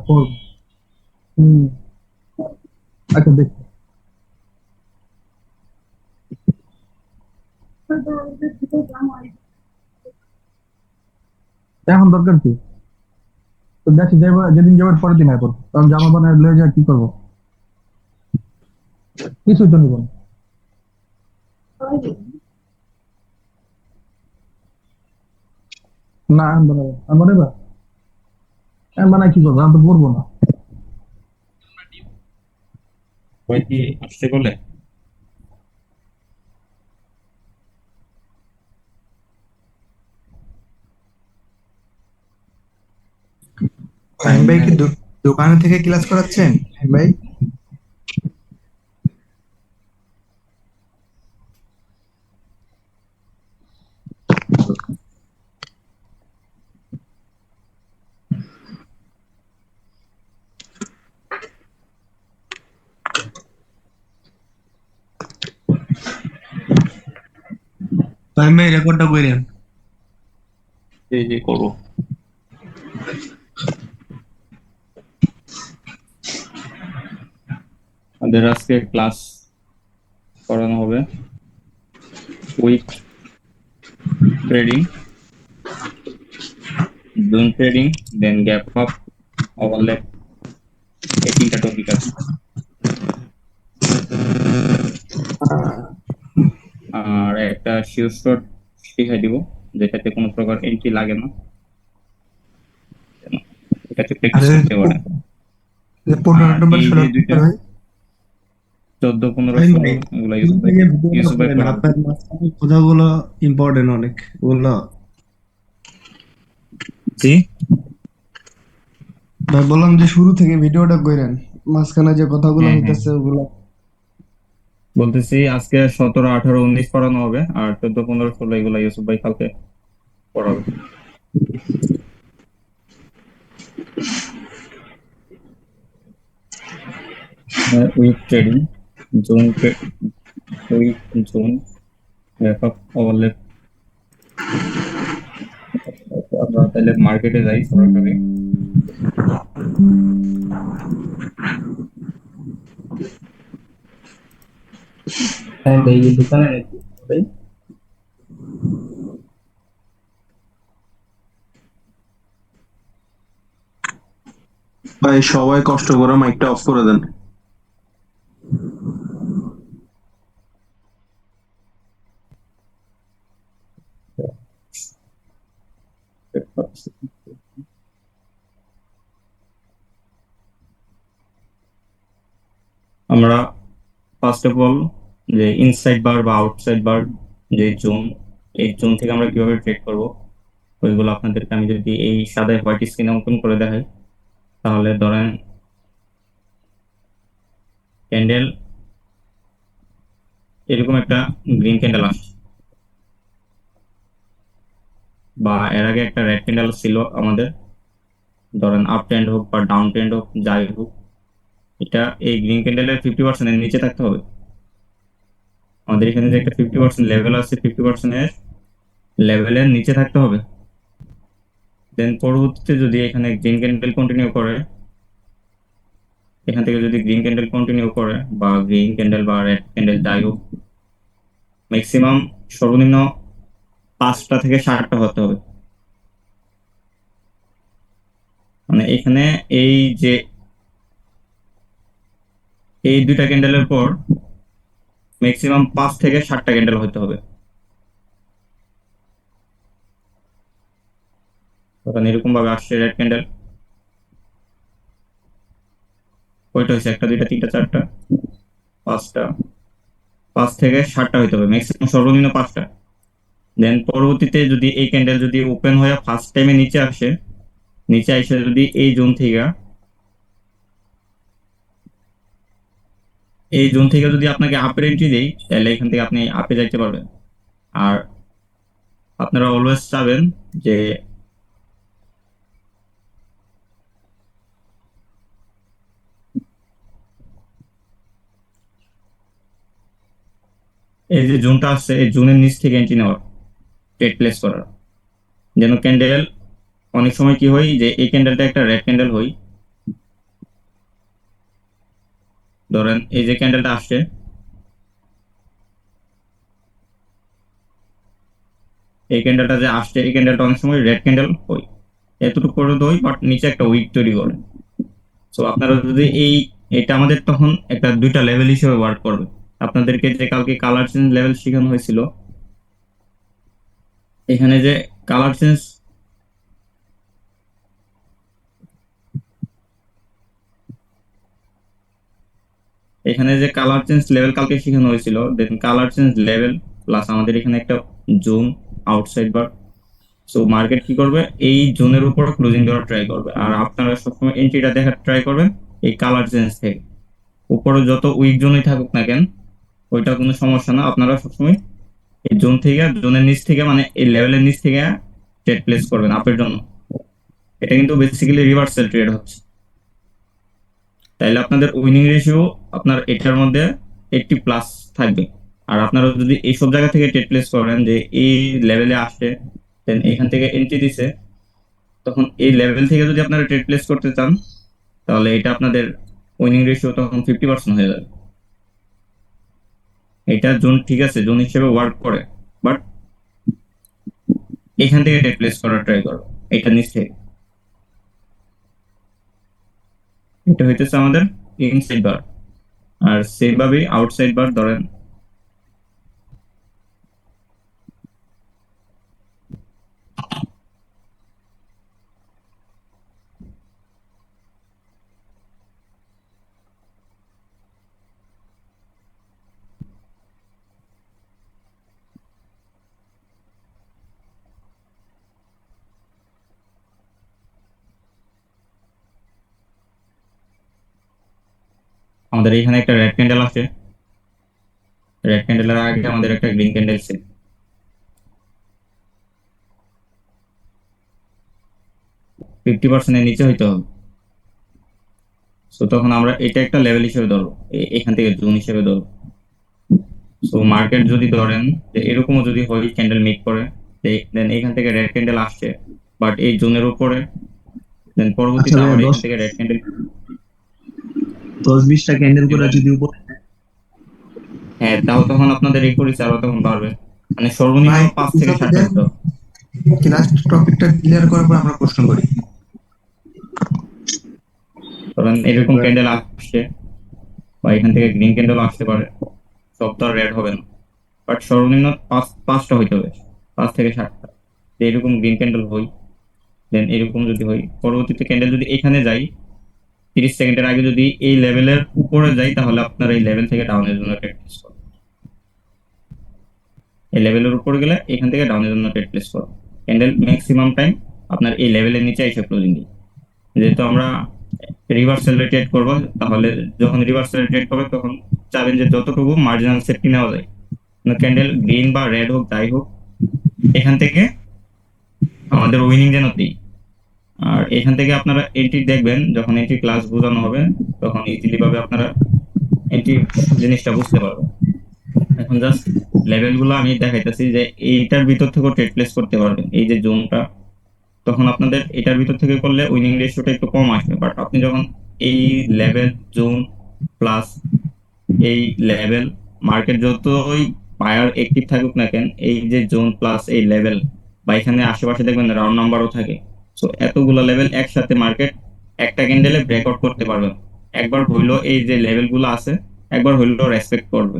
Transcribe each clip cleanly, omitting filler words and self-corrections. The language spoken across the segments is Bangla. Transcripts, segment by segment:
ফর্ম। হুম। আচ্ছা দেখ, এখন দরকার কি? তো দেখ, যেদিন যাবার পরের দিন আয় করবো, কারণ জামা বানায় লয়ে যা কি করবো? কিছুই তো নিব না। না আমি বানাবো, আমি বানাইবা? আমি বানাই কি করবো? আমি তো পড়বো না। ওই কি আসতে বলে? ফাহিম ভাই কি দোকানে থেকে ক্লাস করাচ্ছেন ফাহিম ভাই? ফাহিম ভাই রেকর্ডটা কইরেন। জি জি করবো। আমাদের আজকে ক্লাস করানো হবে উইক ট্রেডিং, জোন ট্রেডিং, দেন গ্যাপ আপ, ওভারল্যাপ, এই তিনটা টপিক আছে। আর একটা শিওর শর্ট শিখাই দিব, যেটাতে কোনো প্রকার এন্ট্রি লাগে না, এটাতে আর প্র্যাকটিস করতে পারে। 15 আর নম্বর এই 16 যে দুইটা নম্বর ভাই? 14, 15, ফাহিম 16 ভাই এগুলা শুরু থেকে ভিডিওটা ইউসুফ ভাই করেন, পড়াবে। আপনার মাঝখানে কথাগুলো ইম্পর্টেন্ট অনেক, ওগুলো জি ভাই বললাম যে শুরু থেকে ভিডিওটা করেন, মাঝখানে যে কথাগুলো হ্যাঁ হ্যাঁ, হইতেছে ওগুলো। বলতেছি আজকে 17, 18, 19 পড়ানো হবে, আর 14, 15, 16 এগুলা ইউসুফ ভাই কালকে পড়াবে। Weak trading, zone, weak, zone, backup, overlap. আমরা তাহলে মার্কেটে যাই সরাসরি। হ্যাঁ ভাই, এই দোকানে নাকি ভাই? ভাই সবাই কষ্ট করে মাইকটা অফ করে দেন। আমরা ফার্স্ট অফ অল যে ইনসাইড বার বা আউটসাইড বার, যে জোন, এই জোন থেকে আমরা কিভাবে ট্রেড করব ওইগুলো আপনাদেরকে আমি যদি এই সাদা হোয়াইট স্ক্রিনে অঙ্কন করে দেখাই, তাহলে ধরেন ক্যান্ডেল এরকম একটা গ্রিন ক্যান্ডেল আসছে, বা এর আগে একটা রেড ক্যান্ডেল ছিল আমাদের, ধরেন আপ ট্রেন্ড হোক বা ডাউন ট্রেন্ড হোক যাই হোক, এটা এই গ্রিন ক্যান্ডেলের 50% এর নিচে থাকতে হবে। আমাদের এখানে যে একটা 50% লেভেল আছে, 50% এর লেভেলের নিচে থাকতে হবে। দেন পরবর্তীতে যদি এখানে গ্রিন ক্যান্ডেল কন্টিনিউ করে, এখান থেকে যদি গ্রিন ক্যান্ডেল কন্টিনিউ করে বা গ্রিন ক্যান্ডেল বা রেড ক্যান্ডেল যাই হোক, ম্যাক্সিমাম সর্বনিম্ন 5টা থেকে 7টা হতে হবে। মানে এখানে এই যে এই দুইটা ক্যান্ডেলের পর ম্যাক্সিমাম 5 থেকে 7টা ক্যান্ডেল হতে হবে। তখন এরকম ভাবে আসছে রেড ক্যান্ডেল, কয়টা হয়েছে? 1, 2, 3, 4, 5টা, 5 থেকে 7টা হইতে হবে, ম্যাক্সিমাম সর্বনিম্ন 5টা। দেন পরবর্তীতে যদি এই ক্যান্ডেল যদি ওপেন হয়ে ফার্স্ট টাইমে নিচে আসে, নিচে এসে যদি এই জোন থেকে এই জোন থেকে যদি আপনাকে আপের এন্ট্রি দেই তাহলে এখান থেকে আপনি আপে যাইতে পারবেন। আর আপনারা অলওয়েজ চাবেন যে এই যে জোনটা আসছে এই জোনের নিচ থেকে এন্ট্রি নেওয়ার, ট্রেড প্লেস করার। যেন ক্যান্ডেল অনেক সময় কি হয় যে এই ক্যান্ডেলটা একটা রেড ক্যান্ডেল হয়, ধরেন এই যে ক্যান্ডেলটা আসছে, এই ক্যান্ডেলটা যে আসছে এই ক্যান্ডেলটা অনেক সময় রেড ক্যান্ডেল হয়, এতটুকু পর্যন্ত হয়, বাট নিচে একটা উইক তৈরি করে। সো আপনারা যদি এটা আমাদের তখন একটা দুইটা লেভেল হিসেবে ওয়ার্ক করবে। আপনাদেরকে যে কালকে কালার চেঞ্জ লেভেল শেখানো হয়েছিল, এখানে যে কালার চেঞ্জ এখানে যে কালার চেঞ্জ লেভেল কালকে শেখানো হয়েছিল, দেন কালার চেঞ্জ লেভেল প্লাস আমাদের এখানে একটা জোন আউটসাইড বার। সো মার্কেট কি করবে, এই জোনের উপর ক্লোজিং দেওয়ার ট্রাই করবে, আর আপনারা সবসময় এন্ট্রিটা দেখার ট্রাই করবেন এই কালার চেঞ্জ থেকে। উপরে যত উইক জোনই থাকুক না কেন, ওইটা কোনো সমস্যা না, আপনারা সবসময় এই জোন থেকে, জোনের নিচ থেকে, মানে এই লেভেলের নিচ থেকে ট্রেড প্লেস করবেন আপের জন্য। এটা কিন্তু বেসিক্যালি রিভার্সাল ট্রেড হচ্ছে। তাইলে আপনাদের উইনিং রেশিও আপনার এটার মধ্যে 80+ থাকবে। আর আপনারা যদি এইসব জায়গা থেকে ট্রেড প্লেস করেন যে এই লেভেলে আসছে, দেন এখান থেকে এন্ট্রি দিছে, তখন এই লেভেল থেকে যদি আপনারা ট্রেড প্লেস করতে চান তাহলে এটা আপনাদের উইনিং রেশিও তখন 50% হয়ে যাবে। এটা জোন ঠিক আছে, জোন হিসেবে ওয়ার্ক করে, বাট এখান থেকে ট্রেড প্লেস করার ট্রাই করো, এটা নিচ থেকে। এটা হইতেছে আমাদের ইনসাইড বার। আর সেভাবে আউটসাইড বার ধরেন আমাদের এখানে একটা রেড ক্যান্ডেল আছে, রেড ক্যান্ডেলের আগে আমাদের একটা গ্রিন ক্যান্ডেল ছিল। 50% এর নিচে হইতে হবে। সো তখন আমরা এটা একটা লেভেল হিসেবে ধরবো, এখান থেকে জোন হিসেবে ধরবো। সো মার্কেট যদি ধরেন যে এরকমও যদি হয় ক্যান্ডেল মেক করে, দেন এখান থেকে রেড ক্যান্ডেল আসছে বাট এই জোনের উপরে, দেন আচ্ছা পরবর্তীতে ভাইয়া, আবার এখান 10 থেকে রেড ক্যান্ডেল 10-20টা ক্যান্ডেল করে এবং যদি উপর হ্যাঁ, তাও তখন আপনাদের এই পরিচয় আরো তখন বাড়বে, মানে সর্বনিম্ন ভাই 5 থেকে বুঝাতে 7টা দেন, হতে হবে। ক্লাস টপিকটা ক্লিয়ার করার পর আমরা প্রশ্ন করি। ধরেন এরকম ক্যান্ডেল আসছে বা এখান থেকে গ্রিন ক্যান্ডেল আসতে পারে, সব তো আর রেড হবে না, বাট সর্বনিম্ন 5টা হইতে হবে, 5 থেকে 7টা। এরকম গ্রিন ক্যান্ডেল হই, দেন এরকম যদি হয়, পরবর্তীতে ক্যান্ডেল যদি এখানে যাই 30 সেকেন্ডের আগে যদি এই লেভেলের উপরে যাই, তাহলে আপনার এই লেভেল থেকে ডাউনের জন্য ট্রেড প্লেস করো। এই লেভেলের উপরে গেলে এখান থেকে ডাউনের জন্য ট্রেড প্লেস করো। ক্যান্ডেল ম্যাক্সিমাম টাইম আপনার এই লেভেলের নিচে এসে ক্লোজিং দিই। যেহেতু আমরা রিভার্সাল ট্রেড করবো, তাহলে যখন রিভার্সাল ট্রেড করবে তখন চাবেন যে যতটুকু মার্জিনাল সেফটি নেওয়া যায়, ক্যান্ডেল গ্রিন বা রেড হোক যাই হোক, এখান থেকে আমাদের উইনিং যেন দিই। আর এখান থেকে আপনারা এন্ট্রি দেখবেন, যখন এন্ট্রি ক্লাস বোঝানো হবে তখন ইজিলি ভাবে আপনারা এন্ট্রি জিনিসটা বুঝতে পারবেন। এখন জাস্ট লেভেলগুলো আমি দেখাইতেছি যে এইটার ভিতর থেকেও ট্রেড প্লেস করতে পারবেন, এই যে জোনটা, তখন আপনাদের এটার ভিতর থেকে করলে উইনিং রেশিওটা একটু কম আসবে। বাট আপনি যখন এই লেভেল, জোন প্লাস এই লেভেল, মার্কেট যতই বায়ার অ্যাক্টিভ থাকুক না কেন, এই যে জোন প্লাস এই লেভেল বা এখানে আশেপাশে দেখবেন রাউন্ড নাম্বারও থাকে। সো এতগুলো লেভেল একসাথে মার্কেট একটা ক্যান্ডেলে ব্রেকআউট করতে পারবে। একবার হইলো এই যে লেভেলগুলো আছে, একবার হইলো রেসপেক্ট করবে।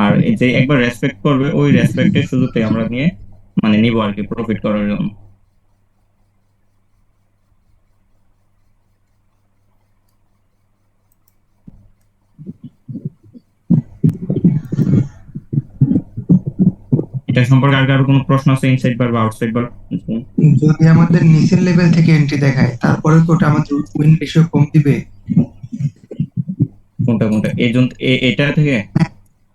আর এই যে একবার রেসপেক্ট করবে, ওই রেসপেক্টের সুযোগটাই আমরা নিয়ে মানে নিব আর কি, প্রফিট করার জন্য। এটা সম্পর্কে আর কারো কোনো প্রশ্ন আছে, ইনসাইড বার বা আউটসাইড বার? যদি আমাদের নিচের লেভেল থেকে এন্ট্রি দেখায় তারপরে কি ওটা আমাদের উইন রেশিও কম দিবে? কোনটা কোনটা এই জন্য এটা থেকে?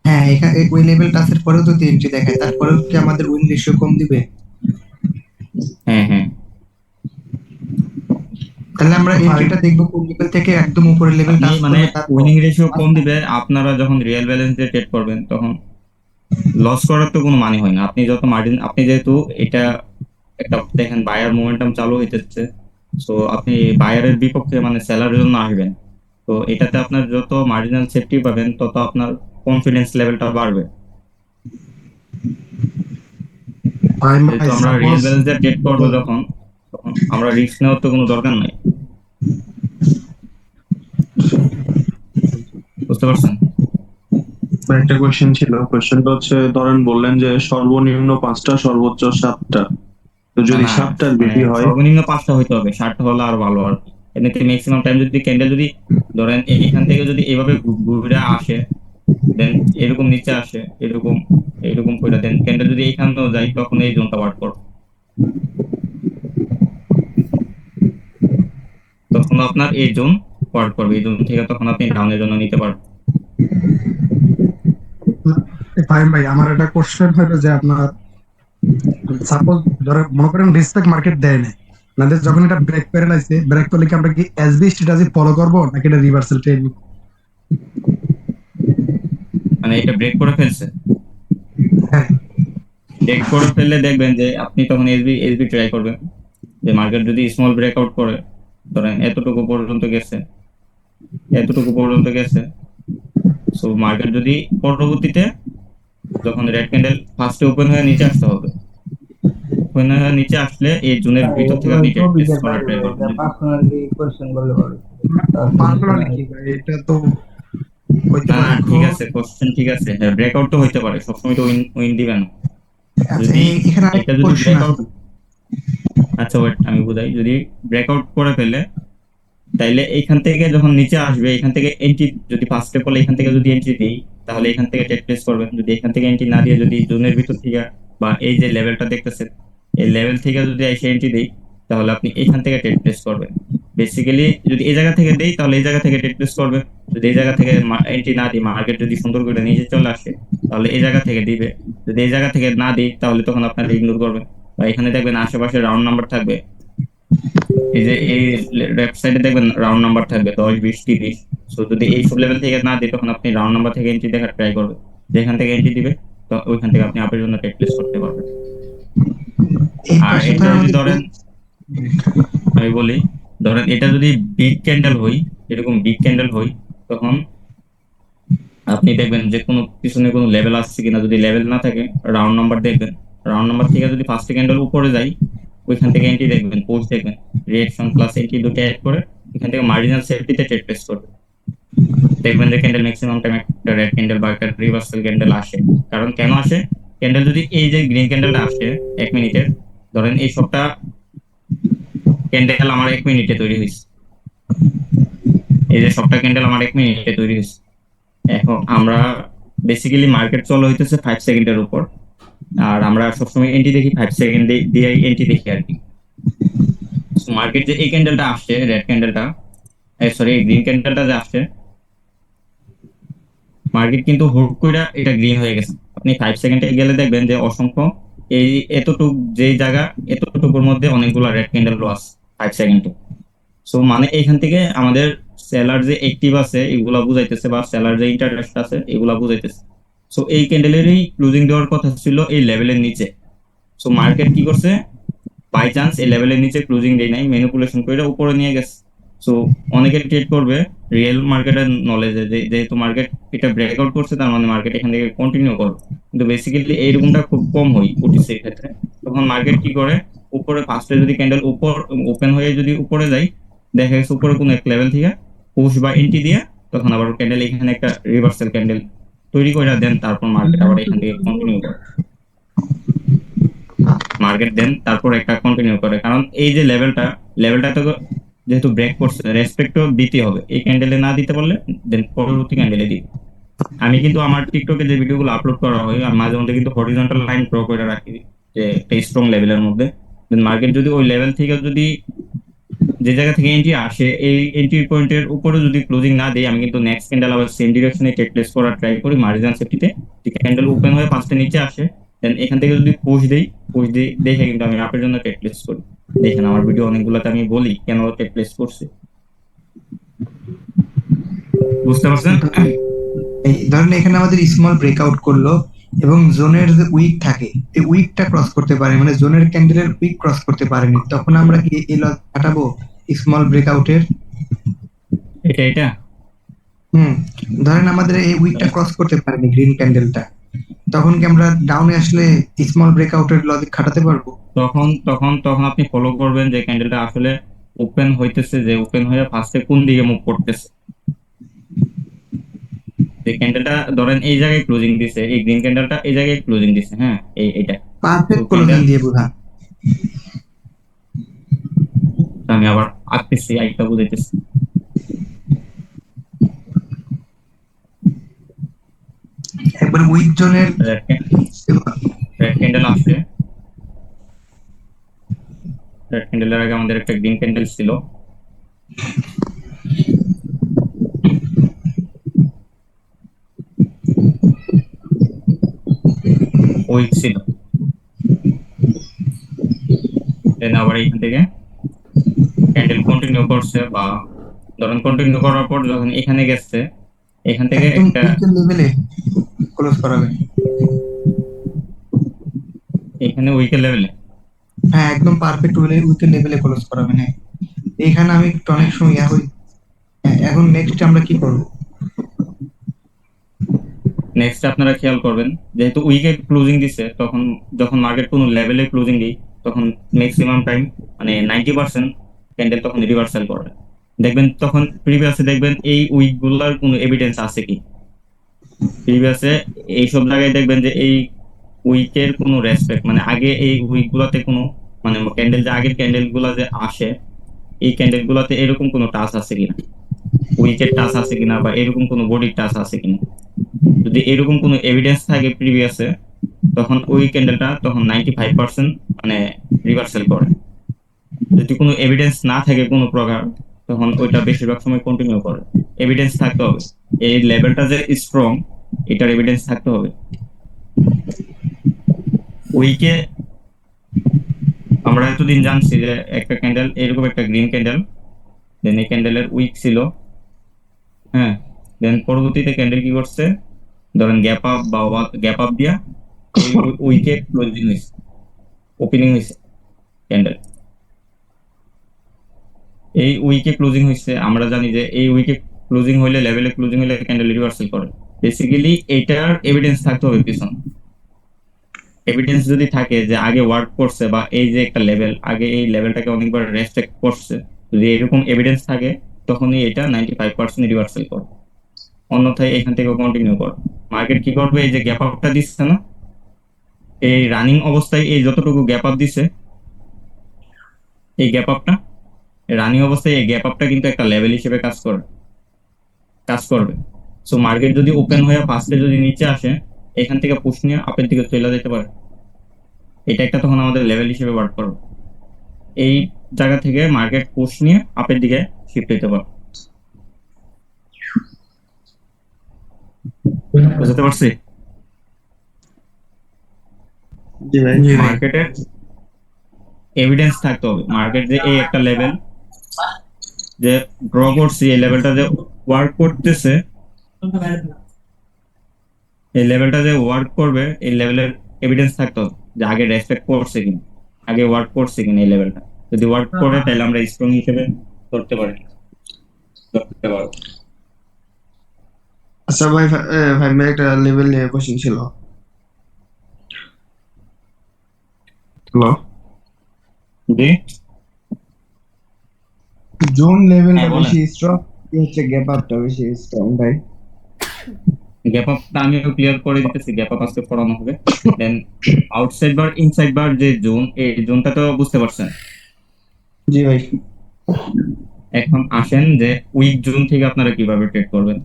হ্যাঁ, এখানে ওই লেভেল টাচের পরেও যদি এন্ট্রি দেখায় তারপরেও কি আমাদের উইন রেশিও কম দিবে? হ্যাঁ হ্যাঁ। তাহলে আমরা এন্ট্রিটা দেখবো কোন লেভেল থেকে একদম উপরের লেভেল আপনি টাচ মানে করবে তারপর। উইনিং রেশিও কম দিবে আপনারা যখন রিয়েল ব্যালেন্স দিয়ে ট্রেড করবেন, তখন লস করার তো কোনো মানে হয় না। আপনি যত মার্জিন, আপনি যেহেতু এটা একটা দেখেন বায়ার মোমেন্টাম চালু হইতেছে, সো আপনি বায়ারের বিপক্ষে মানে সেলারের জন্য আসবেন, তো এটাতে আপনার যত মার্জিনাল সেফটি পাবেন তত আপনার কনফিডেন্স লেভেলটা বাড়বে। ফাহিম ভাই যেহেতু আমরা রিয়েল সাপোজ ব্যালেন্স দিয়ে ট্রেড করবো যখন, তখন আমরা রিস্ক নেওয়ার তো কোনো দরকার নাই। বুঝতে পারছেন? একটা কোয়েশ্চেন ছিল, কোয়েশ্চেনটা হচ্ছে ধরেন বললেন যে সর্বনিম্ন 5টা সর্বোচ্চ 7টা, তো না যদি না, 7টার মানে বেশি হয়? সর্বনিম্ন 5টা হইতে হবে, 60টা হলে আরো ভালো। আর এমনিতে ম্যাক্সিমাম টাইম যদি ক্যান্ডেল যদি ধরেন এখান থেকে যদি এভাবে ঘুরে আসে, দেন এরকম নিচে আসে, এরকম এরকম করে দেন ক্যান্ডেল যদি এইখানেও যায়, তখন এই জোনটা ওয়ার্ক করবে। তখন আপনার এই জোন ওয়ার্ক করবে, এই জোন থেকে তখন আপনি ডাউনের জন্য নিতে পারবেন। ফাহিম ভাই আমার একটা কোশ্চেন হলো যে আপনার সাপোজ ধরে মনে করেন রিস্পেক্ট মার্কেট দেয় না, নাদের যখন এটা ব্রেক করে লাইছে, ব্রেক করলে কি আমরা কি এসবি স্ট্র্যাটেজি ফলো করবো নাকি এটা রিভার্সাল ট্রেড? মানে এটা ব্রেক করে ফেলছে, হ্যাঁ, ব্রেক করে ফেললে দেখবেন যে আপনি তখন এসবি এসবি ট্রাই করবেন। যে মার্কেট যদি স্মল ব্রেকআউট করে, ধরেন এতটুকু পর্যন্ত গেছে, এতটুকু পর্যন্ত গেছে, সো মার্কেট যদি পরবর্তীতে যখন রেড ক্যান্ডেল ফার্স্টে ওপেন হয়ে নিচে আসতে হবে, ওপেন হয়ে নিচে আসলে এই জোনের ভিতর থেকে আপনি টেস্ট করার ট্রাই করবেন। পার্সোনালি কোশ্চেন বললে পারবে। পার্সোনালি কি ভাই এটা তো হইতে না না, পারে তো। ঠিক আছে, কোশ্চেন ঠিক আছে, ব্রেকআউট তো হইতে পারে, সবসময় তো উইন উইন দিবে না। আচ্ছা, যদি এখানে এটা আরেকটা যদি কোশ্চেন ব্রেকআউট, আছে। আচ্ছা ওয়েট আমি বুঝাই, যদি ব্রেকআউট করে ফেলে, তাইলে এইখান থেকে যখন নিচে আসবে, এখান থেকে এন্ট্রি যদি ফার্স্ট স্টেপ হলে এখান থেকে যদি এন্ট্রি দিই, তাহলে এখান থেকে টেক প্লেস করবেন। যদি এখান থেকে এন্ট্রি না দিয়ে যদি জোনের ভিতর থেকে বা এই যে লেভেলটা দেখতেছেন, এই লেভেল থেকে যদি এসে এন্ট্রি দিই, তাহলে আপনি এখান থেকে টেক প্লেস করবেন। বেসিক্যালি যদি এই জায়গা থেকে দেই, তাহলে এই জায়গা থেকে টেক প্লেস করবে। যদি এই জায়গা থেকে এন্ট্রি না দিই, মার্কেট যদি সুন্দর করে নিচে চলে আসে, তাহলে এই জায়গা থেকে দিবে। যদি এই জায়গা থেকে না দিই, তাহলে তখন আপনার ইগনোর করবেন। বা এখানে দেখবেন আশেপাশে রাউন্ড নাম্বার থাকবে, এই যে এই লেফট সাইডে দেখবেন রাউন্ড নাম্বার থাকবে 10, 20, 30। সো যদি এই সব লেভেল থেকে না দিই, তখন আপনি রাউন্ড নাম্বার থেকে এন্ট্রি দেখার ট্রাই করবেন। যেখান থেকে এন্ট্রি দিবে, তো ওইখান থেকে আপনি আপের জন্য টেক প্লেস করতে পারবেন। এই আর পাশে এটা ধরেন যদি আমাদের ধরেন, আমি বলি, ধরেন এটা যদি বিগ ক্যান্ডেল হই, এরকম বিগ ক্যান্ডেল হই, তখন আপনি দেখবেন যে কোনো পিছনে কোনো লেভেল আসছে কিনা। যদি লেভেল না থাকে, রাউন্ড নাম্বার দেখবেন। রাউন্ড নাম্বার থেকে যদি ফার্স্ট ক্যান্ডেল উপরে যাই, ওইখান থেকে এন্ট্রি দেখবেন, পোস্ট দেখবেন, রিয়েকশন প্লাস এন্ট্রি দুটো অ্যাড করে এখান থেকে মার্জিনাল সেফটিতে ট্রেড প্লেস করবে। দেখবেন যে ক্যান্ডেল ম্যাক্সিমাম টাইম একটা রেড ক্যান্ডেল বা একটা রিভার্সাল ক্যান্ডেল আসে। কারণ কেন আসে? ক্যান্ডেল যদি এই যে গ্রিন ক্যান্ডেলটা আসে 1 মিনিটের, ধরেন এই সবটা ক্যান্ডেল আমার 1 মিনিটে তৈরি হয়েছে, এই যে সবটা ক্যান্ডেল আমার 1 মিনিটে তৈরি হয়েছে। এখন আমরা বেসিক্যালি মার্কেট চলে হইতেছে 5 সেকেন্ডের উপর, আর আমরা সবসময় এন্ট্রি দেখি 5 সেকেন্ড দিয়ে এন্ট্রি দেখি আর কি। মার্কেট যে এই ক্যান্ডেলটা আসছে, রেড ক্যান্ডেলটা, সরি গ্রিন ক্যান্ডেলটা যে আসছে, মার্কেট কিন্তু হুট করে এটা গ্রিন হয়ে গেছে। আপনি 5 সেকেন্ডে গেলে দেখবেন যে অসংখ্য এই এতটুক যেই জায়গা, এতটুকুর মধ্যে অনেকগুলো রেড ক্যান্ডেল আছে 5 সেকেন্ডে। সো মানে এখান থেকে আমাদের সেলার যে অ্যাক্টিভ আছে এগুলা বুঝাইতেছে, বা সেলার যে ইন্টারেস্ট আছে এগুলা বুঝাইতেছে। সো এই ক্যান্ডেলেরই ক্লোজিং দেওয়ার কথা ছিল এই লেভেলের নিচে। সো মার্কেট কি করছে, বাই চান্স এই লেভেলের নিচে ক্লোজিং দেয় নাই, ম্যানিপুলেশন করে উপরে নিয়ে গেছে। সো অনেকে ট্রেড করবে রিয়েল মার্কেটের নলেজে, যেহেতু মার্কেট এটা ব্রেকআউট করছে, তার মানে মার্কেট এখান থেকে কন্টিনিউ করবে। কিন্তু বেসিক্যালি এইরকমটা খুব কম হয় ওটিসির ক্ষেত্রে। তখন মার্কেট কি করে, উপরে ফার্স্টে যদি ক্যান্ডেল উপর ওপেন হয়ে যদি উপরে যায়, দেখা গেছে উপরে কোনো এক লেভেল থেকে পুশ বা এন্ট্রি দিয়ে, তখন আবার ক্যান্ডেল এখানে একটা রিভার্সাল ক্যান্ডেল তৈরি করে দেন, তারপর মার্কেট আবার এখান থেকে কন্টিনিউ করে। মার্কেট দেন তারপর একটা কন্টিনিউ করে, কারণ এই যে লেভেলটা, লেভেলটা তো যেহেতু ব্রেক করছে, রেসপেক্টও দিতে হবে। এই ক্যান্ডেলে না দিতে পারলে দেন পরবর্তী ক্যান্ডেলে দিই। আমি কিন্তু আমার টিকটকে যে ভিডিওগুলো আপলোড করা হয়, আর মাঝে মধ্যে কিন্তু হরিজন্টাল লাইন ড্র করে রাখি, যে একটা স্ট্রং লেভেলের মধ্যে। দেন মার্কেট যদি ওই লেভেল থেকে যদি যে জায়গা থেকে এন্ট্রি আসে এই এন্ট্রি পয়েন্টের উপরে যদি ক্লোজিং না দেই, আমি কিন্তু নেক্সট ক্যান্ডেল আবার সেম ডিরেকশনে ট্রেড প্লেস করার ট্রাই করি মার্জিনাল সেফটিতে। যে ক্যান্ডেল ওপেন হয়ে 5টা নিচে আসে, দেন এখান থেকে যদি পুশ দিই দেখে কিন্তু আমি আপের জন্য ট্রেড প্লেস করি। দেখেন আমার ভিডিও অনেকগুলোতে আমি বলি কেন ট্রেড প্লেস করছি, বুঝতে পারছেন? এই ধরেন এখানে আমাদের স্মল ব্রেকআউট করলো এবং জোনের যে উইক থাকে এই উইকটা ক্রস করতে পারে, মানে জোনের ক্যান্ডেলের উইক ক্রস করতে পারেনি, তখন আমরা কি এই লস কাটাবো স্মল ব্রেকআউটের? এটা হুম, ধরেন আমাদের এই উইকটা ক্রস করতে পারেনি গ্রিন ক্যান্ডেলটা, তখন কি আমরা ডাউনে আসলে স্মল ব্রেকআউটের লজিক খাটাতে পারবো? তখন তখন তখন আপনি ফলো করবেন যে ক্যান্ডেলটা আসলে ওপেন হইতেছে, যে ওপেন হয়ে ফার্স্টে কোন দিকে মুভ করতেছে। যে ক্যান্ডেলটা ধরেন এই জায়গায় ক্লোজিং দিছে, এই গ্রিন ক্যান্ডেলটা এই জায়গায় ক্লোজিং দিছে, হ্যাঁ এইটা। তো পারফেক্ট ক্লোজিং ক্যান্ডেল দিয়ে বোঝা। আমি আবার আঁকতেছি, আইটা বুঝাইতেছি। একবার উইক জোনের রেড ক্যান্ডেল আসছে, রেড ক্যান্ডেলের আগে আমাদের একটা গ্রিন ক্যান্ডেল ছিল, উইক ছিল। দেন আবার এখান থেকে ক্যান্ডেল কন্টিনিউ করছে, বা ধরেন কন্টিনিউ করার পর যখন এখানে গেছে, এখান থেকে একদম একটা উইকের লেভেলে ক্লোজ করাবে। এখানে উইকের লেভেলে হ্যাঁ, একদম পারফেক্ট উইকের লেভেলে ক্লোজ করাবে। হ্যাঁ, এইখানে আমি একটু অনেক সময় ইয়া হই। হ্যাঁ, এখন নেক্সট আমরা কি করব? নেক্সট আপনারা খেয়াল করবেন, যেহেতু উইকে ক্লোজিং দিছে, তখন যখন মার্কেট কোনো লেভেলে ক্লোজিং দিই তখন ম্যাক্সিমাম টাইম মানে 90% ক্যান্ডেল তখন রিভার্সাল করে। দেখবেন তখন প্রিভিয়াসে দেখবেন এই উইক গুলার কোনো এভিডেন্স আছে কি, প্রিভিয়াসে এইসব জায়গায় দেখবেন যে এই উইকের কোনো রেসপেক্ট, মানে আগে এই উইক গুলাতে কোনো মানে ক্যান্ডেল যে আগের ক্যান্ডেল গুলা যে আসে এই ক্যান্ডেল গুলাতে এরকম কোনো টাচ আছে কিনা, উইকের টাচ আছে কিনা, বা এরকম কোনো বডির টাচ আছে কিনা। যদি এরকম কোনো এভিডেন্স থাকে প্রিভিয়াসে, তখন ওই ক্যান্ডেলটা তখন 95% মানে রিভার্সাল করে। যদি কোনো এভিডেন্স না থাকে কোনো প্রকার, তখন ওইটা বেশিরভাগ সময় কন্টিনিউ করে। এভিডেন্স থাকতে হবে, এই লেভেলটা যে স্ট্রং এটার এভিডেন্স থাকতে হবে। উইকে আমরা এতদিন জানছি যে একটা ক্যান্ডেল এরকম একটা গ্রিন ক্যান্ডেল, দেন এই ক্যান্ডেলের উইক ছিল, হ্যাঁ, দেন পরবর্তীতে ক্যান্ডেল কি করছে, ধরেন গ্যাপ আপ বা গ্যাপ আপ দিয়া এই উইকে ক্লোজিং হয়েছে, ওপেনিং হয়েছে ক্যান্ডেল। এই উইকে ক্লোজিং হয়েছে, আমরা জানি যে এই উইকে ক্লোজিং হইলে লেভেলে ক্লোজিং হইলে ক্যান্ডেল রিভার্সাল করে। বেসিক্যালি এটার এভিডেন্স থাকতে হবে পিছন। এভিডেন্স যদি থাকে যে আগে ওয়ার্ক করছে, বা এই যে একটা লেভেল আগে এই লেভেলটাকে অনেকবার রেস্ট্রিক্ট করছে, যদি এরকম এভিডেন্স থাকে তখনই এটা 95% রিভার্সাল করে। অন্যথায় এখান থেকে কন্টিনিউ করে মার্কেট কি করবে, এই যে গ্যাপ আপটা দিচ্ছে না, এই রানিং অবস্থায় এই যতটুকু গ্যাপ আপ দিছে, এই গ্যাপ আপটা রানিং অবস্থায় এই গ্যাপ আপটা কিন্তু একটা লেভেল হিসেবে কাজ করবে। সো মার্কেট যদি ওপেন হয়ে ফার্স্টে যদি নিচে আসে, এখান থেকে পুশ নিয়ে আপের দিকে চলে যেতে পারে, এটা একটা তখন আমাদের লেভেল হিসেবে ওয়ার্ক করবে। এই জায়গা থেকে মার্কেট পুশ নিয়ে আপের দিকে শিফট হতে পারে। বুঝতে পারছি? জি ভাই। জি ভাই। মার্কেটের এভিডেন্স থাকতে হবে, মার্কেট যে এই একটা লেভেল যে ড্র করছি, এই লেভেলটা যে ওয়ার্ক করতেছে, এই লেভেলটা যে ওয়ার্ক করবে এই লেভেলের এভিডেন্স থাকতে হবে, যে আগে রেসপেক্ট করছে কিনা, আগে ওয়ার্ক করছে কিনা এই লেভেলটা। যদি ওয়ার্ক করে তাহলে আমরা স্ট্রং হিসেবে ধরতে পারি, ধরতে পারবো। আচ্ছা ভাই, ভাই একটা লেভেল নিয়ে কোশ্চেন ছিল। হ্যালো, জি, জোন লেভেলটা হ্যাঁ বলেন। বেশি স্ট্রং কি হচ্ছে গ্যাপ আপটা বেশি স্ট্রং ভাই? গ্যাপ আপটা আমিও ক্লিয়ার করে দিতেছি, গ্যাপ আপ আজকে পড়ানো হবে। দেন আউটসাইড বার ইনসাইড বার যে জোন, এই জোনটা তো বুঝতে পারছেন। জি ভাই। এখন আসেন যে উইক জোন থেকে আপনারা কিভাবে ট্রেড করবেন।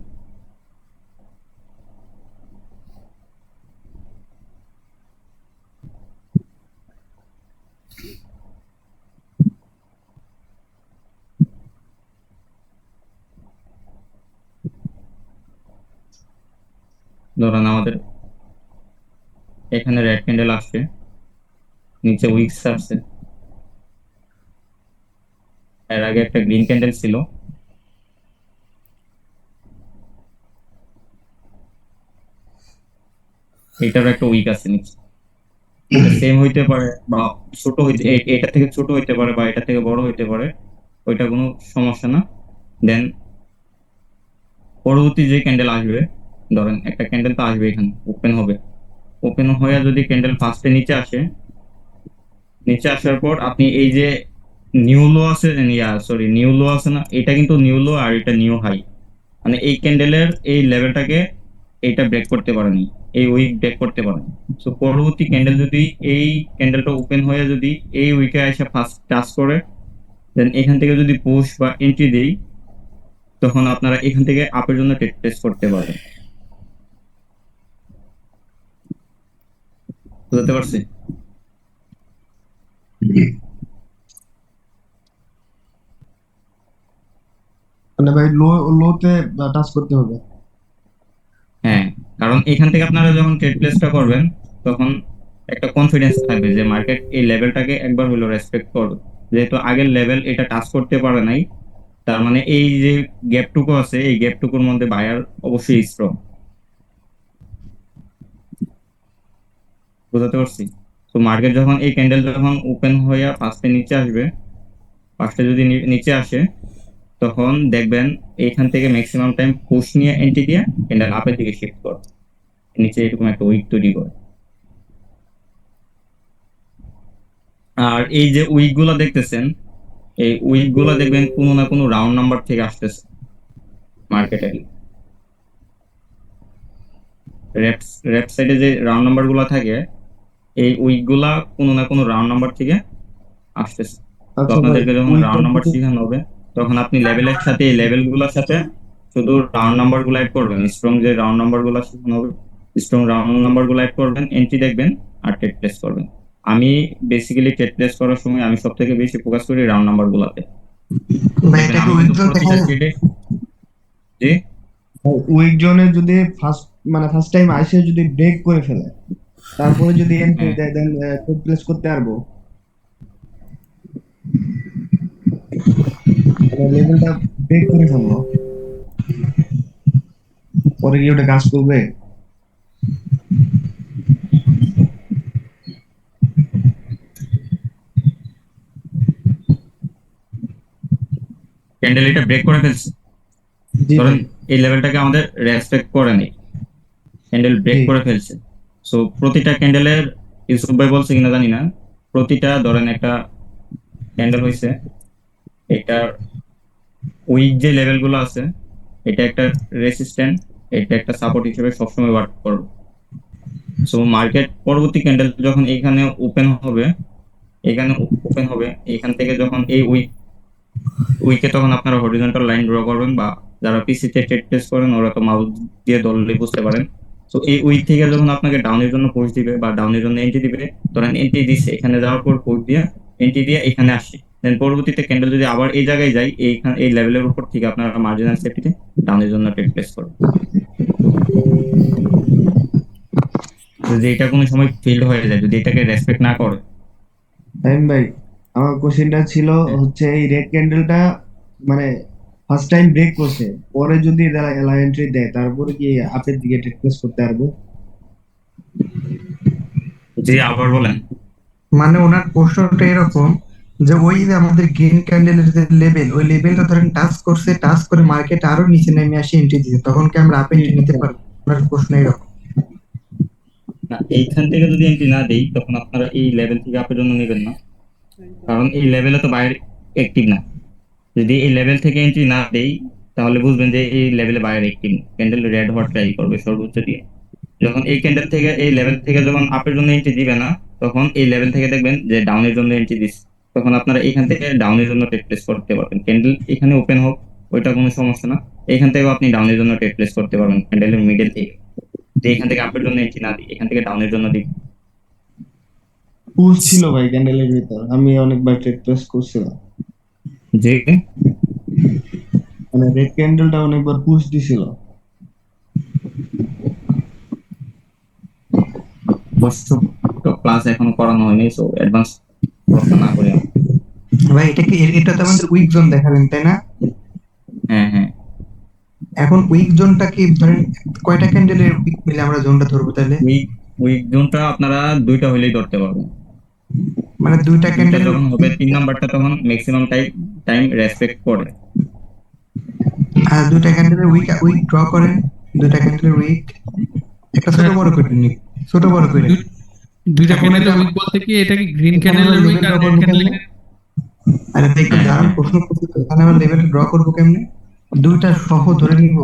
ধরেন আমাদের এখানে রেড ক্যান্ডেল আসছে, নিচে উইকস আসছে, এর আগে একটা গ্রিন ক্যান্ডেল ছিল, এটারও একটা উইক আছে নিচে। এটা সেম হইতে পারে বা ছোট হইতে এটা থেকে ছোট হইতে পারে বা এটা থেকে বড় হইতে পারে, ওইটা কোনো সমস্যা না। দেন পরবর্তী যে ক্যান্ডেল আসবে, ধরেন একটা ক্যান্ডেল তো আসবে, এখানে ওপেন হবে, ওপেন হয়ে যদি ক্যান্ডেল ফার্স্টে নিচে আসে, নিচে আসার পর আপনি এই যে নিউ লো আছে, নিউ লো আছে না, এটা কিন্তু নিউ লো আর এটা নিউ হাই, মানে এই ক্যান্ডেলের এই লেভেলটাকে এইটা ব্রেক করতে পারেনি, এই উইক ব্রেক করতে পারেনি। সো পরবর্তী ক্যান্ডেল যদি এই ক্যান্ডেলটা ওপেন হয়ে যদি এই উইকে এসে ফার্স্ট টাচ করে, দেন এখান থেকে যদি পুশ বা এন্ট্রি দেই, তখন আপনারা এখান থেকে আপের জন্য টেস্ট করতে পারবেন। বুঝতে পারছি? মানে ভাই লোতে টাচ করতে হবে। হ্যাঁ, কারণ এখান থেকে আপনারা যখন ট্রেড প্লেসটা করবেন, তখন একটা কনফিডেন্স থাকবে যে মার্কেট এই লেভেলটাকে একবার হলো রেসপেক্ট করবে। যেহেতু আগের লেভেল এটা টাচ করতে পারে নাই, তার মানে এই যে গ্যাপটুকু আছে, এই গ্যাপটুকুর মধ্যে বায়ার অবশ্যই স্ট্রং। বুঝতে পারছি? তো মার্কেট যখন এই ক্যান্ডেল যখন ওপেন হয়ে ফার্স্টে নিচে আসবে, ফার্স্টে যদি নিচে আসে, তখন দেখবেন এইখান থেকে ম্যাক্সিমাম টাইম পুশ নিয়ে এন্ট্রি দিয়ে ক্যান্ডেল আপের দিকে শিফট করে নিচে এরকম একটা উইক তৈরি করে। আর এই যে উইক গুলা দেখতেছেন, এই উইক গুলা দেখবেন কোনো না কোনো রাউন্ড নাম্বার থেকে আসতেছে মার্কেটে। লেফট সাইডে যে রাউন্ড নাম্বার গুলা থাকে, এই উইক গুলা কোনো না কোনো রাউন্ড নাম্বার থেকে আসতেছে। তো আচ্ছা ভাই, আপনাদেরকে যখন ওইটা রাউন্ড নাম্বার যদি শেখানো হবে, তখন আপনি লেভেলের সাথে এই লেভেল গুলোর সাথে শুধু রাউন্ড নাম্বার গুলো অ্যাড করবেন। স্ট্রং যে রাউন্ড নাম্বার গুলো শেখানো হবে, স্ট্রং রাউন্ড নাম্বার গুলো অ্যাড করবেন, এন্ট্রি দেখবেন আর ট্রেড প্লেস করবেন। আমি বেসিক্যালি ট্রেড প্লেস করার সময় আমি সব থেকে বেশি ফোকাস করি রাউন্ড নাম্বার গুলাতে। ভাই দেখবেন এটাকে আমি কিন্তু উইথড্র প্রতিটা দেখা ট্রেডে জি উইক জোনে যদি ফার্স্ট টাইম আইসে যদি ব্রেক করে ফেলে, তারপরে যদি এন্ট্রি হ্যাঁ, দেয়, দেন প্লেস করতে পারবো। লেভেলটা ব্রেক করে ফেললো, পরে কি ওটা কাজ করবে? ক্যান্ডেল এটা ব্রেক করে ফেলছে, জি ধরেন ভাই। এই লেভেলটাকে আমাদের রেসপেক্ট করেনি, ক্যান্ডেল ব্রেক জি। করে ফেলছে। সো প্রতিটা ক্যান্ডেলের, ইউসুফ ভাই বলছে কিনা জানি না, প্রতিটা ধরেন একটা ক্যান্ডেল হয়েছে, এটার উইক যে লেভেলগুলো আছে, এটা একটা রেসিস্ট্যান্ট, এটা একটা সাপোর্ট হিসেবে সবসময় ওয়ার্ক করবে। সো মার্কেট পরবর্তী ক্যান্ডেল যখন এখানে ওপেন হবে, এখানে ওপেন হবে, এখান থেকে যখন এই উইকে তখন আপনারা হরিজন্টাল লাইন ড্র করবেন, বা যারা পিসিতে ট্রেড প্লেস করেন ওরা তো মাউস দিয়ে ধরলে বুঝতে পারেন। তো এই উইক থেকে যখন আপনাকে ডাউনের জন্য পুশ দিবে বা ডাউনের জন্য এন্ট্রি দিবে, ধরেন এন্ট্রি দিচ্ছে, এখানে যাওয়ার পর পুশ দিয়ে এন্ট্রি দিয়ে এখানে আসে, দেন পরবর্তীতে ক্যান্ডেল যদি আবার এই জায়গায় যায়, এইখানে এই লেভেলের উপর থেকে আপনারা মার্জিনাল সেফটিতে ডাউনের জন্য ট্রেড প্লেস করবেন। যদি এটা কোনো সময় ফেল হয়ে যায়, যদি এটাকে রেসপেক্ট না করে, টাইম ভাই, আমার কোশ্চেনটা ছিল হ্যাঁ, হচ্ছে এই রেড ক্যান্ডেলটা মানে ফার্স্ট টাইম ব্রেক করছে, পরে যদি এন্ট্রি দেয়, তারপরে কি আপের দিকে প্লেস করতে পারবো? জি আবার বলেন। মানে ওনার প্রশ্নটা এরকম যে ওই যে আমাদের গ্রিন ক্যান্ডেলের যে লেভেল, ওই লেভেলটা ধরেন টাচ করছে, টাচ করে মার্কেট আরো নিচে নেমে আসে এন্ট্রি দিতে, তখন কি আমরা আপ এন্ট্রি নিতে পারবো? ওনার প্রশ্ন এরকম। না, এইখান থেকে যদি এন্ট্রি না দেই, তখন আপনারা এই লেভেল থেকে আপের জন্য নেবেন না, কারণ এই লেভেলে তো বাইরে অ্যাক্টিভ না। যদি এই লেভেল থেকে এন্ট্রি না দেই, তাহলে বুঝবেন যে এই লেভেলে বাইরে অ্যাক্টিভ, ক্যান্ডেল রেড হওয়ার ট্রাই করবে সর্বোচ্চ দিয়ে। যখন এই ক্যান্ডেল থেকে এই লেভেল থেকে যখন আপের জন্য এন্ট্রি দিবে না, তখন এই লেভেল থেকে দেখবেন যে ডাউনের জন্য এন্ট্রি দিচ্ছে, তখন আপনারা এখান থেকে ডাউনের জন্য ট্রেড প্লেস করতে পারবেন। ক্যান্ডেল এখানে ওপেন হোক, ওইটা কোনো সমস্যা না, এখান থেকেও আপনি ডাউনের জন্য ট্রেড প্লেস করতে পারবেন ক্যান্ডেলের মিডল থেকে। যে এখান থেকে আপের জন্য এন্ট্রি না দিই, এখান থেকে ডাউনের জন্য দিই। পুশ ছিল ভাই ক্যান্ডেলের ভিতর, আমি অনেকবার প্লেস করছিলাম, যে মানে রেড ক্যান্ডেলটা অনেকবার পুশ দিছিল। অবশ্য ক্লাস এখনো করানো হয়নি, সো অ্যাডভান্স প্রশ্ন না করি আমি। ভাই এটা তো আমাদের উইক জোন দেখালেন তাই না? হ্যাঁ হ্যাঁ, এখন উইক জোনটা কি ধরেন কয়টা ক্যান্ডেলের উইক মিলে আমরা জোনটা ধরবো তাহলে? উইক উইক জোনটা আপনারা দুইটা হইলেই ধরতে পারবেন। মানে দুইটা দুইটা ক্যান্ডেলের যখন হবে 3 নাম্বারটা তখন ম্যাক্সিমাম টাইম রেসপেক্ট করে। আর দুইটা ক্যান্ডেলের উইক উইক ড্র করেন, দুইটা ক্যান্ডেলের উইক একটা ছোট বড় করে নিন, ছোট বড় করে। দুইটা ক্যান্ডেলের উইক বলতে কি এটা কি গ্রিন ক্যান্ডেলের উইক আর রেড ক্যান্ডেলের? আরে ভাই একটু দাঁড়ান, প্রশ্ন করছি তো, এখানে আমরা লেভেল ড্র করবো কেমনে? দুইটা সহ ধরে নিব,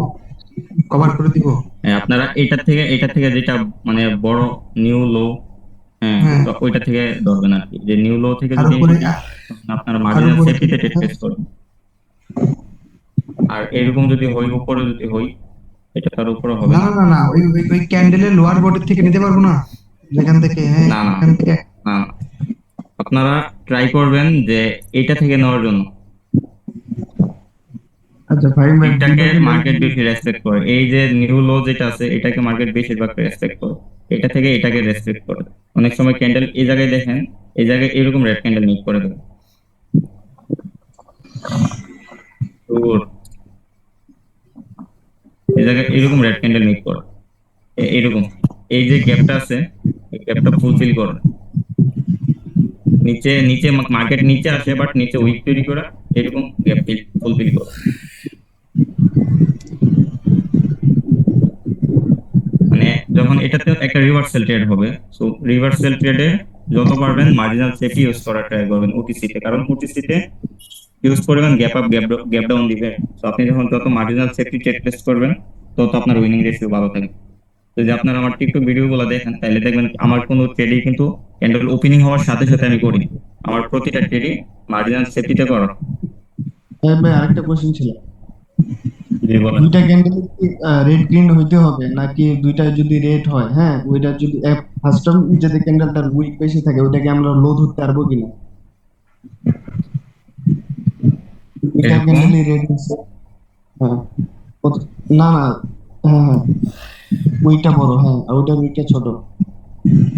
কভার করে দিব। হ্যাঁ, আপনারা এটা থেকে যেটা মানে বড় নিউ লো, হ্যাঁ, হ্যাঁ। তো ওইটা থেকে ধরবেন আর কি। যে নিউ লো থেকে আর যদি উপরে তখন আপনারা মার্জিনাল উপরে সেফটিতে কি? টেস্ট করবেন। আর এরকম যদি হয়, উপরে যদি হয়, এটা তার উপরে হবে না না। না না না, ওই ক্যান্ডেলের লোয়ার বডি থেকে নিতে পারবো না? যেখান থেকে, হ্যাঁ না, না। এখান থেকে। না, আপনারা ট্রাই করবেন যে এটা থেকে নেওয়ার জন্য। আচ্ছা ফাহিম ভাই, এটাকে মার্কেট বেশি রেসপেক্ট করে। এই যে নিউ লো যেটা আছে এটাকে মার্কেট বেশিরভাগ রেসপেক্ট করে, এটা থেকে এটাকে রেসপেক্ট করে। অনেক সময় ক্যান্ডেল এই জায়গায় দেখেন, এই জায়গায় এরকম রেড ক্যান্ডেল মিট করে দেবে। এই জায়গায় এরকম রেড ক্যান্ডেল মিট করে এরকম। এই যে গ্যাপটা আছে, এই গ্যাপটা ফুলফিল করে। নিচে নিচে মার্কেট নিচে আসে, বাট নিচে উইক তৈরি করা, এরকম গ্যাপ ফুলফিল করে। মানে যখন এটাতে একটা রিভার্সাল ট্রেড হবে, সো রিভার্সাল ট্রেডে যত পারবেন মার্জিনাল সেফটি ইউজ করার ট্রাই করবেন ওটিসিতে, কারণ ওটিসিতে ইউজ করবেন গ্যাপ আপ গ্যাপ ডাউন দিবে। তো আপনি যখন যত মার্জিনাল সেফটি ট্রেড টেস্ট করবেন তত আপনার উইনিং রেশিও ভালো থাকবে। যদি আপনারা আমার টিকটক ভিডিওগুলো দেখেন তাহলে দেখবেন আমার কোনো ট্রেডই কিন্তু ক্যান্ডেল ওপেনিং হওয়ার সাথে সাথে আমি করি। আমার প্রতিটা ট্রেডই মার্জিনাল সেফটিতে করা। হ্যাঁ ভাই, আরেকটা কোশ্চেন ছিল, জি বলেন। দুইটা ক্যান্ডেল কি রেড গ্রিন হইতে হবে নাকি দুইটা যদি রেড হয়, হ্যাঁ ওইটা যদি ফার্স্ট টাইম যদি ক্যান্ডেলটার উইক বেশি থাকে ওইটাকে আমরা লো ধরতে পারবো কিনা? দুইটা এরকম? ক্যান্ডেলই রেড হচ্ছে, হ্যাঁ না না, হ্যাঁ হ্যাঁ উইকটা বড়, হ্যাঁ আর ওইটার উইকটা ছোট।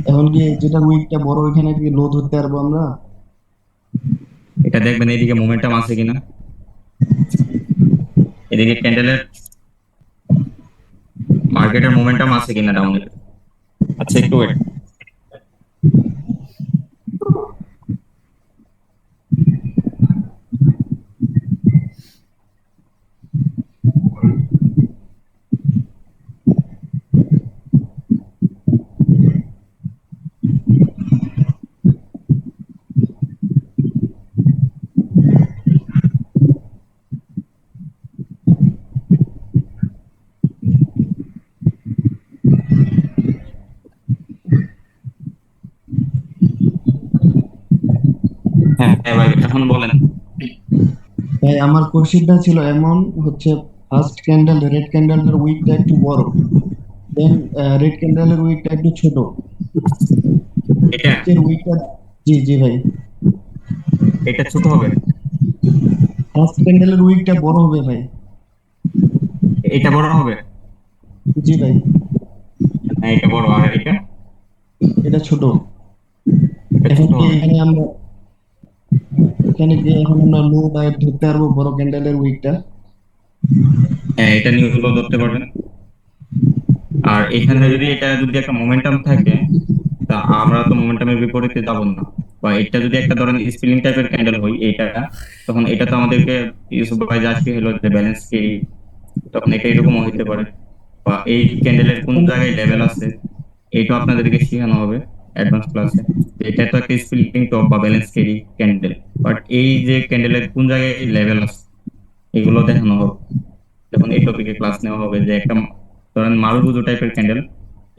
এখন কি যেটা উইকটা বড় ওইখানে কি লো ধরতে পারবো আমরা? এটা দেখবেন এদিকে মোমেন্টাম আছে কিনা, এদিকে ক্যান্ডেলের মার্কেটের মোমেন্টাম আছে কিনা ডাউনের। আচ্ছা একটু ওয়েট। হ্যাঁ হ্যাঁ ভাই, এখন বলেন। ভাই আমার কোশ্চেনটা ছিল এমন, হচ্ছে ফার্স্ট ক্যান্ডেল রেড ক্যান্ডেলটার উইকটা একটু বড়, দেন রেড ক্যান্ডেলের উইকটা একটু ছোট, এটা নিচের উইকটা, জি জি ভাই, এটা ছোট হবে, ফার্স্ট ক্যান্ডেলের উইকটা বড় হবে ভাই। এটা বড় হবে। জি ভাই, হ্যাঁ এটা বড়, আর এটা এটা ছোট। এটা এখন ছোট কি হবে। এখানে কি এখন আমরা লো বা ধরতে পারবো বড় ক্যান্ডেলের উইকটা? হ্যাঁ এটা নিউ লো ধরতে পারবেন। আর এখানে যদি একটা মোমেন্টাম থাকে, তা আমরা তো মোমেন্টামের বিপরীতে যাব না। বা এটা যদি একটা ধরেন স্পিলিং টাইপের ক্যান্ডেল হয় এটা, তখন এটা তো আমাদেরকে ইউসুফ ভাই যা আজকে হলো যে ব্যালেন্স কি, তখন এটা এরকমও হইতে পারে। বা এই ক্যান্ডেলের কোন জায়গায় লেভেল আছে এটা আপনাদেরকে শেখানো হবে অ্যাডভান্স ক্লাসে। এটা তো একটা স্পিলিং টপ বা ব্যালেন্স ক্যারি ক্যান্ডেল, বাট এই যে ক্যান্ডেলের কোন জায়গায় লেভেল আছে এগুলো দেখানো হবে। যখন এই টপিকে ক্লাস নেওয়া হবে যে একটা ধরেন মারুবুজু টাইপের ক্যান্ডেল,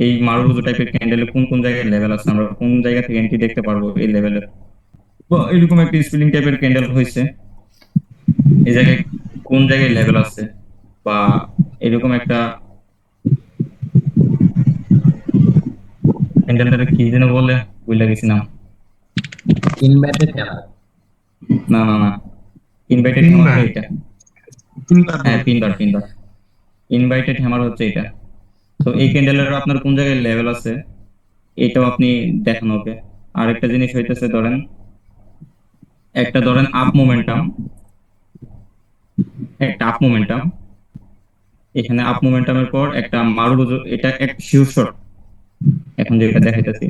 এই মারুবুজু টাইপের ক্যান্ডেলে কোন কোন জায়গায় লেভেল আছে, আমরা কোন জায়গা থেকে এন্ট্রি দেখতে পারবো এই লেভেলের। বা এরকম একটা স্পিলিং টাইপের ক্যান্ডেল হয়েছে, এই জায়গায় কোন জায়গায় লেভেল আছে, বা এরকম একটা ক্যান্ডেলটাকে কি যেন বলে, বুঝলা গেছি নাম। না না না, ইনভাইটেড হ্যামার তো এটা। হ্যাঁ পিনবার ইনভাইটেড হ্যামার হচ্ছে এটা। তো এই ক্যান্ডেলের আপনার কোন জায়গায় লেভেল আছে এটাও আপনি দেখানো হবে। আরেকটা জিনিস হইতেছে ধরেন আপ মোমেন্টাম, এখানে আপ মোমেন্টামের পর একটা মারুবুজু, এটা এক শিওর শট। এখন যেটা দেখাইতেছি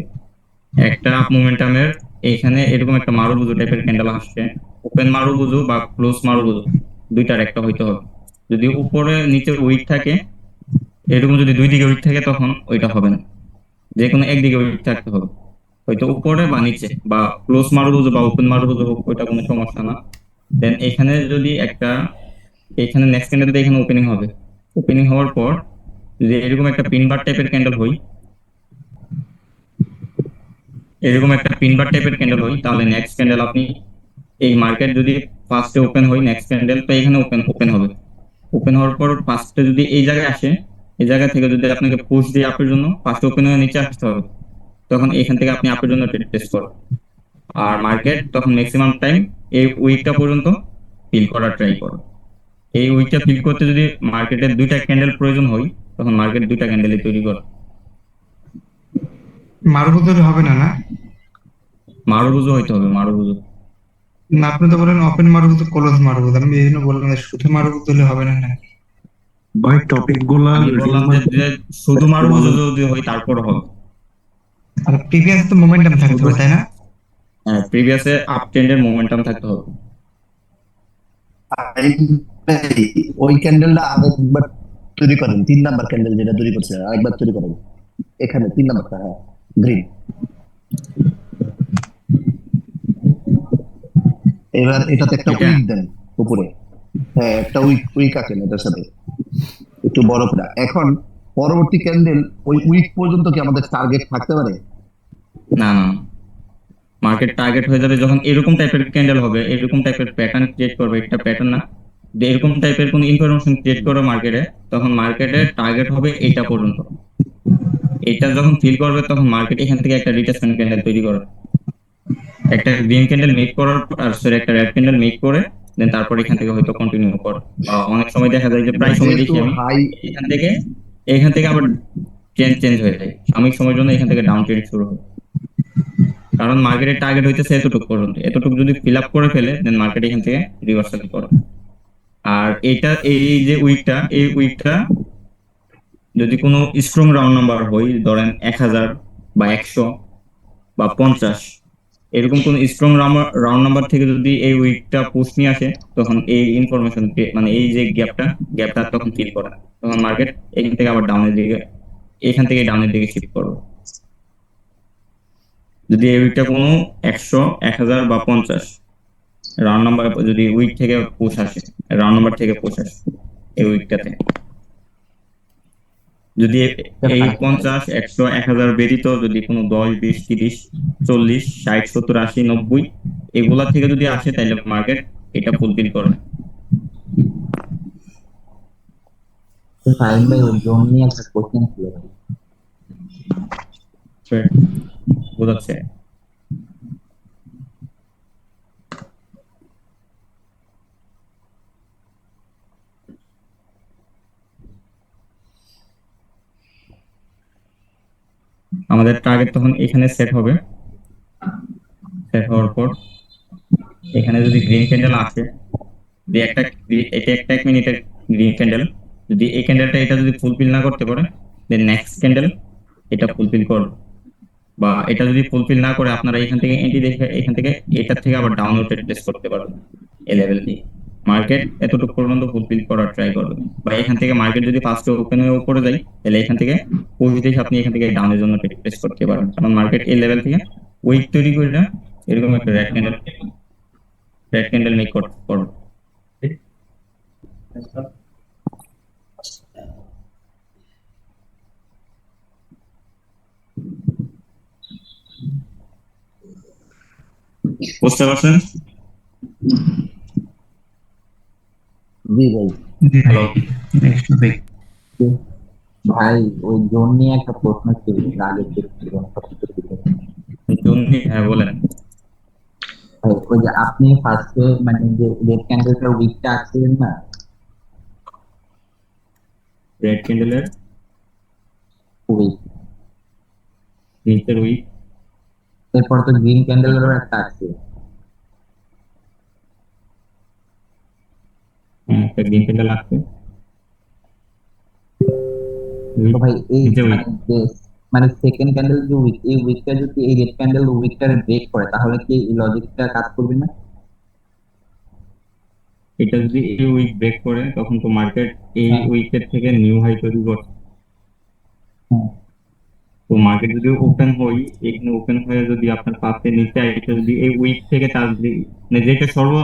একটা আপ মোমেন্টামের এখানে এরকম একটা মারুবুজু টাইপের ক্যান্ডেল আসছে, ওপেন মারুবুজু বা ক্লোজ মারুবুজু দুইটার একটা হইতে হবে। যদি উপরে নিচে উইক থাকে, এরকম যদি দুই দিকে উইক থাকে তখন ওইটা হবে না, যে কোনো একদিকে উইক থাকতে হবে, হয়তো উপরে বা নিচে বা ক্লোজ মারুবুজু বা ওপেন মারুবুজু হোক, ওইটা কোনো সমস্যা না। দেন এখানে যদি এখানে নেক্সট ক্যান্ডেল এখানে ওপেনিং হবে, ওপেনিং হওয়ার পর যদি এরকম একটা পিনবার টাইপের ক্যান্ডেল হয়, তাহলে নেক্সট ক্যান্ডেল আপনি এই মার্কেট যদি ফার্স্টে ওপেন হয়, নেক্সট ক্যান্ডেল তো এখানে ওপেন ওপেন হবে। ওপেন হওয়ার পর ফার্স্টে যদি এই জায়গায় আসে, এই জায়গা থেকে যদি আপনাকে পুশ দিয়ে আপের জন্য ফার্স্ট ওপেন হয়ে নিচে আসতে হবে, তখন এখান থেকে আপনি আপের জন্য টেস্ট করেন। আর মার্কেট তখন ম্যাক্সিমাম টাইম এই উইকটা পর্যন্ত ফিল করার ট্রাই করো। এই উইকটা ফিল করতে যদি মার্কেটের দুইটা ক্যান্ডেল প্রয়োজন হয়, তখন মার্কেট দুইটা ক্যান্ডেলই তৈরি করে। মারুবুজুর হবে না, না? মারুবুজু হইতে হবে, মারুবুজু। না, আপনি তো বলেন ওপেন মারুবুজু, ক্লোজ মারুবুজু, আমি এই জন্য বললাম যে শুধু মারুবুজু হলে হবে না, না? ভাই টপিক গুলা আমি বললাম যে শুধু মারুবুজু যদি হয় তারপর হবে। আর প্রিভিয়াস তো মোমেন্টাম থাকতে হবে, তাই না? হ্যাঁ, প্রিভিয়াসে আপ ট্রেন্ডের মোমেন্টাম থাকতে হবে। ওই ক্যান্ডেলটা আরেকবার তৈরি করেন, 3 নাম্বার ক্যান্ডেল যেটা তৈরি করছে আরেকবার তৈরি করেন, এখানে 3 নাম্বারটা, হ্যাঁ গ্রিন। এবার এটাতে একটা এটা- উইক দেন উপরে, হ্যাঁ একটা উইক উইক আঁকেন এটার সাথে একটু বড় করে। এখন পরবর্তী ক্যান্ডেল ওই উইক পর্যন্ত কি আমাদের টার্গেট থাকতে পারে? না না, মার্কেট টার্গেট হয়ে যাবে যখন এরকম টাইপের ক্যান্ডেল হবে, এরকম টাইপের প্যাটার্ন ক্রিয়েট করবে, একটা প্যাটার্ন না, যে এরকম টাইপের কোন ইনফরমেশন ক্রিয়েট করবে মার্কেটে, তখন মার্কেটের টার্গেট হবে এইটা পর্যন্ত। এটা যখন ফিল করবে তখন মার্কেট এখান থেকে একটা রিট্রেসমেন্ট ক্যান্ডেল তৈরি করে, একটা গ্রিন ক্যান্ডেল মেক করার আর সরি একটা রেড ক্যান্ডেল মেক করে, দেন তারপর এখান থেকে হয়তো কন্টিনিউ করে। অনেক সময় দেখা যায় যে প্রায় সময় দেখি আমি হাই এখান থেকে আবার চেঞ্জ চেঞ্জ হয়ে যায়, সাময়িক সময়ের জন্য এখান থেকে ডাউন ট্রেন্ড শুরু হয়। কারণ মার্কেটের টার্গেট হইতেছে এতটুকু পর্যন্ত, এতটুকু যদি ফিল আপ করে ফেলে দেন মার্কেট এখান থেকে রিভার্সাল করে। আর এই উইকটা যদি কোনো স্ট্রং রাউন্ড নাম্বার হয়, ধরেন 1000 বা 100 বা 50, এরকম কোন স্ট্রং রাউন্ড নাম্বার থেকে যদি এই উইকটা পুশ নিয়ে আসে, তখন এই ইনফরমেশন মানে এই যে গ্যাপটা তখন ফিল করে, তখন মার্কেট এখান থেকে আবার ডাউনের দিকে শিফট করবে। যদি এই উইকটা কোনো 100, 1000 বা 50 রাউন্ড নাম্বার যদি উইক থেকে পুশ আসে, রাউন্ড নাম্বার থেকে পুশ আসে এই উইকটাতে, যদি এই 50, 100, 1000 ব্যতীত যদি কোনো 10, 20, 30, 40, 60, 70, 80, 90 এগুলা থেকে যদি আসে, তাহলে মার্কেট এটা ফুলফিল করে। ফাইন ভাই, ওই জোন নিয়ে একটা কোশ্চেন ছিল ভাই। বোঝাচ্ছে আমাদের টার্গেট তখন এখানে সেট হবে। সেট হওয়ার পর এখানে যদি গ্রিন ক্যান্ডেল আসে, যে এটা একটা 1 মিনিটের গ্রিন ক্যান্ডেল, যদি এই ক্যান্ডেলটা এটা যদি ফুলফিল না করতে পারে, দেন নেক্সট ক্যান্ডেল এটা ফুলফিল করবে। বা এটা যদি ফুলফিল না করে, আপনারা এখান থেকে এন্ট্রি দেখে এখান থেকে এটার থেকে আবার ডাউনলোড টেস্ট করতে পারবেন এই লেভেল দিয়ে। মার্কেট এতটুকু পর্যন্ত ফুলফিল করার ট্রাই করবে, বা এখান থেকে মার্কেট যদি ফার্স্টে ওপেন হয়ে উপরে যায়, তাহলে এখান থেকে পজিটিভ আপনি এখান থেকে ডাউনের জন্য টেস্ট করতে পারবেন। কারণ মার্কেট এই লেভেল থেকে উইক তৈরি করে এরকম একটা রেড ক্যান্ডেল মেক করতে পারবে। বুঝতে পারছেন? জি ভাই। হ্যালো, ভাই ওই জোন নিয়ে একটা প্রশ্ন ছিল, আগে ছিল। হ্যাঁ বলেন। ওই যে আপনি ফার্স্টে মানে যে রেড ক্যান্ডেলটা উইকটা আসছিলেন না, রেড ক্যান্ডেলের উইক নিচের উইক, এরপর তো গ্রিন ক্যান্ডেলেরও একটা আছে। একটা গ্রিন ক্যান্ডেল আসছে। তো ভাই এই নিচের উইক, মানে যে মানে সেকেন্ড ক্যান্ডেল যে উইক, এই উইকটা যদি এই রেড ক্যান্ডেল উইকটারে ব্রেক করে তাহলে কি এই লজিকটা কাজ করবে না? এটা যদি এই উইক ব্রেক করে তখন তো মার্কেট এই হ্যাঁ। উইকের থেকে নিউ হাই তৈরি করছে। হ্যাঁ। তো মার্কেট যদি ওপেন হই, এখানে ওপেন হয়ে যদি আপনার পাশে নিচে এটা যদি এই উইক থেকে তার যদি মানে যেটা সর্ব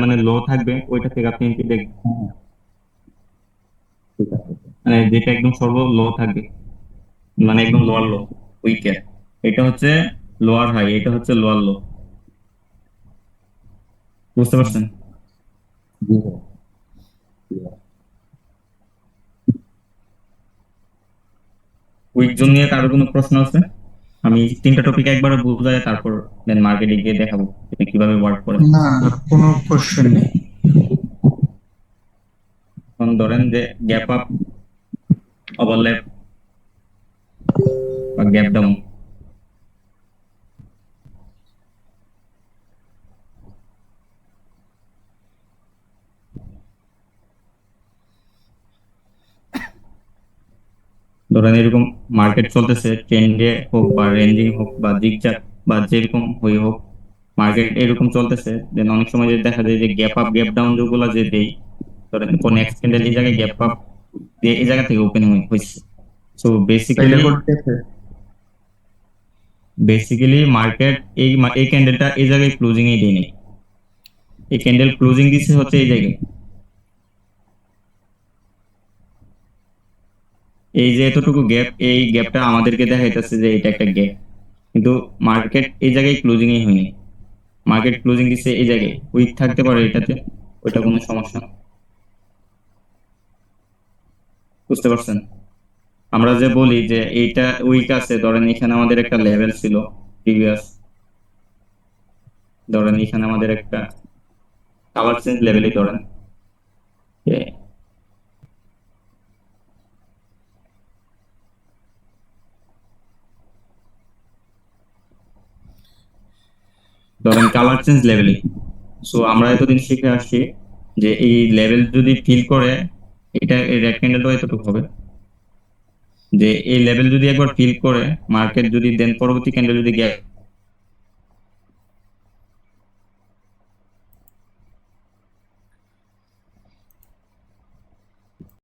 মানে লো থাকবে ওইটা থেকে আপনি এন্ট্রি দেখবেন, হ্যাঁ, ঠিক আছে। মানে যেটা একদম সর্ব লো থাকবে, মানে একদম লোয়ার লো উইকের, এটা হচ্ছে লোয়ার হাই, এটা হচ্ছে লোয়ার লো। বুঝতে পারছেন? জি ভাই, জি ভাই। উইক জোন নিয়ে কারো কোনো প্রশ্ন আছে? আমি 3টা টপিক একবারে বুঝাই তারপর দেন মার্কেটে গিয়ে দেখাবো এটা কিভাবে ওয়ার্ক করে। না, কোনো কোশ্চেন নেই। এখন ধরেন যে গ্যাপ আপ, ওভারল্যাপ বা গ্যাপ ডাউন, ধরেন এরকম মার্কেট চলতেছে, ট্রেন্ডে হোক বা রেঞ্জিং হোক বা জিগজ্যাগ বা যেরকম হয়ে হোক, মার্কেট এরকম চলতেছে। দেন অনেক সময় যে দেখা যায় যে গ্যাপ আপ গ্যাপ ডাউন যেগুলো যে দেই, ধরেন কোন এক্সটেন্ডের এই জায়গায় গ্যাপ আপ দিয়ে এই জায়গা থেকে ওপেন হয়েছে। সো বেসিক্যালি মার্কেট এই ক্যান্ডেলটা এই জায়গায় ক্লোজিং এই দেয়নি, এই ক্যান্ডেল ক্লোজিং দিচ্ছে হচ্ছে এই জায়গায়, এই যে এতটুকু গ্যাপ, এই গ্যাপটা আমাদেরকে দেখাইতেছে যে এটা একটা গ্যাপ, কিন্তু মার্কেট এই জায়গায় ক্লোজিং এই হয়নি। মার্কেট ক্লোজিং দিচ্ছে এই জায়গায়, উইক থাকতে পারে এটাতে, ওইটা কোনো সমস্যা না। বুঝতে পারছেন? আমরা যে বলি যে এইটা উইক আছে, ধরেন এখানে আমাদের একটা লেভেল ছিল প্রিভিয়াস, ধরেন এখানে আমাদের একটা কালার চেঞ্জ লেভেলই ধরেন, ধরেন কালার চেঞ্জ লেভেলই। সো আমরা এতদিন শিখে আসছি যে এই লেভেল যদি ফিল করে, এটা রেড ক্যান্ডেলও এতটুকু হবে, যে এই লেভেল যদি একবার ফিল করে মার্কেট যদি দেন পরবর্তী ক্যান্ডেল যদি গ্যাপ